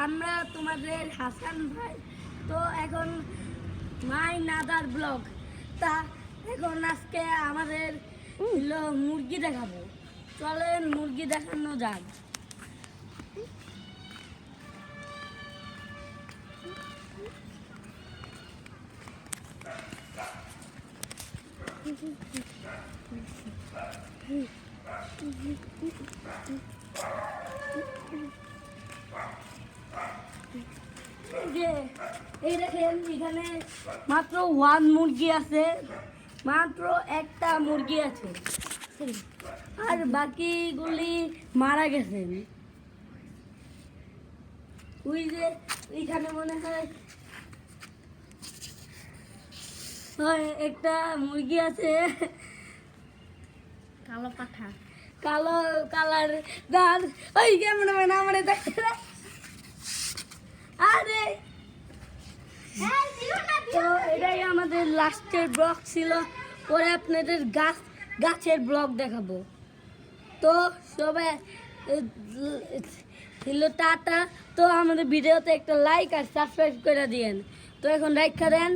আমরা তোমাদের হাসান ভাই। তো এখন মাই নাদার ব্লগ। তা এখন আজকে আমাদের হলো মুরগি দেখাবো। চলেন মুরগি দেখানো যাক। এই দেখেন এখানে মাত্র ওয়ান মুরগি আছে, মাত্র একটা মুরগি আছে, আর বাকিগুলি মারা গেছে। ওই যে এইখানে মনে হয় একটা মুরগি আছে, কালো পাঠা, কালো কালার দাঁত। ওই কেমন আমার দেখে আরে তো এটাই আমাদের লাস্টের ব্লগ ছিল। পরে আপনাদের গাছের ব্লগ দেখাবো। তো সবাই ছিল টাটা। তো আমাদের ভিডিওতে একটা লাইক আর সাবস্ক্রাইব করে দিয়েন। তো এখন রাইখা দেন।